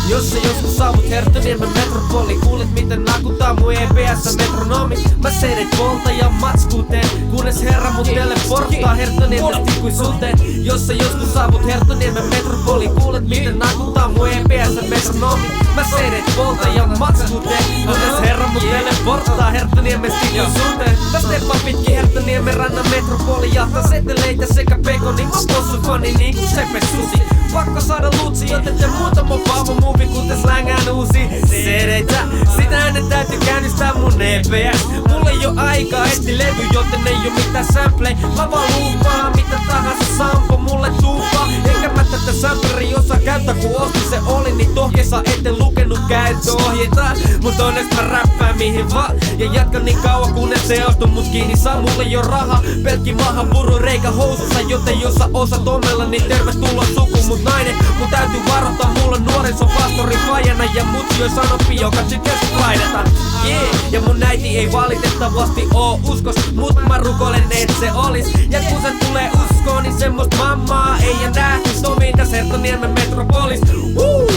Jos sä joskus saavut Herttoniemen metropoli, kuulet miten nakuttaa mun EPS-metronomi. Mä sedet polta ja matskuuteen, kunnes herra mut teleporttaa Herttoniemen ikuisuuteen. Jos sä joskus saavut Herttoniemen metropoli, kuulet miten nakuttaa mun EPS-metronomi. Mä sedet polta ja matskuuteen, kunnes herra mut teleporttaa Herttoniemen ikuisuuteen. Mä steppaan pitkin Herttoniemen rannan metropoli, jahtaa seteleitä sekä pekoni. Mä possufani niinku Sepe Susi. Pakko saada luutsi, joten te muutama paavo muvi, kuten slängään uusi sedeitä. Sitä ennen täytyy käynnistää mun EPS. Mulla ei oo aikaa etti levy, joten ei oo mitään samplei. Mä vaan luupaan mitä tahansa sampo mulle tuupaa. Enkä mä tätä sampleri osaa käyttää, kun ostin se oli, niin tohkessa ette lukenut käyttöohjeita. Mut onneksi mä räppään mihin vaan, ja jatkan niin kauan kunnes se ostuu mut kiinni saa. Mulla ei oo raha, pelkki maha puru reikä housussa, joten jos sä osat omella, niin tervetuloa suku mut nainen. Mun täytyy varoittaa, mulla on nuorisopastori fajana ja mutsi on sanopi, joka tykkää laidata. Ja mun äiti ei valitettavasti oo uskos, mut mä rukoilen et se olis. Ja kun se tulee uskoon, niin semmoista mammaa ei enää Tomiin Herttoniemen metropolis.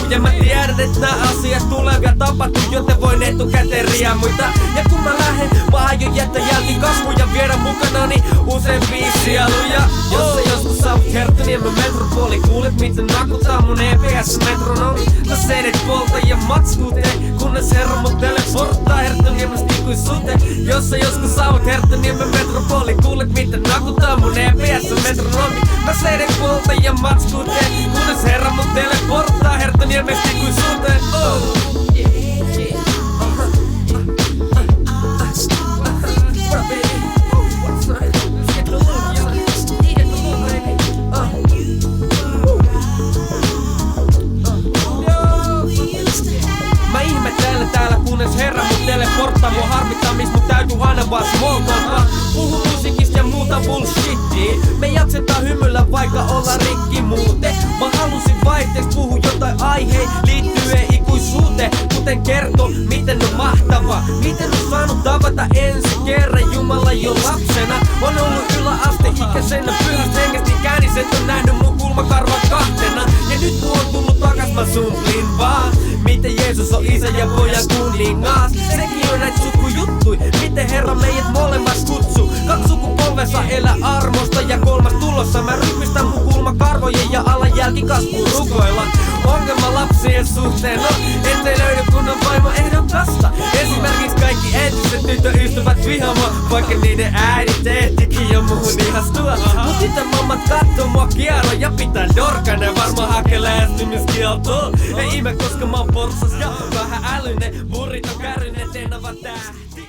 Ja mä tiedän, et nää asiat tulee vielä tapahtuu, joten voin etukäteen riemuita. Ja kun mä lähden, mä aion jättää jälkikasvuja viedä mukanani useampia sieluja. Jos sä joskus saavut Herttoniemen metropoli, kuulet miten nakuttaa mun EPS-metronomi. Mä sedet polta ja matskuuteen, kunnes herra mut teleporttaa Herttoniemestä ikuisuuteen. Jos sä joskus saavut Herttoniemen metropoli, kuulet miten nakuttaa mun EPS-metronomi. Mä sedet polta ja matskuuteen, kunnes herra mut teleporttaa Herttoniemestä ikuisuuteen. Mä ihmettelen täällä kunnes herra mut teleporttaa. Mua harmittaa mis mut täytyy aina vaan smalltalkaa. Puhu musiikista ja muuta bullshittia. Me jaksetaan hymyillä vaikka olla rikki muuten. Mä halusin vaihteeksi puhua jotain aiheen liittyen ikuisuuteen. Kuten kertoo miten on mahtava, miten on saanut tavata ensi kerran Jumala jo lapsena. On ollut yläasteikäisenä pyhästä hengestä ikään, niin et on nähnyt mun kulmakarvan kahtena. Ja nyt kun on tullut takas mä sumplin vaan, miten Jeesus on isä ja pojan kuningas. Sekin on näit sukujuttui, miten herra meidät molemmat kutsuu. 2 sukupolvessa elää armosta ja 3 tulossa. Mä ryhmistän mun kulmakarvojen ja alan jälkikasvuun rukoilla. Ongelma lapsien suhteen on, ettei löydy kunnon vaimo ehdokasta. Esimerkiksi kaikki entiset tyttöystävät vihaa mua, vaikka niiden äidit ehtikin jo muhun ihastua. Mut tytön mammat kattoo mua kierro ja pitää dorkana, varma hakee lähestymiskieltoa. Ei ihme koska mä oon porsas ja vähän älyinen, burrito kärrynen, tenava tähti.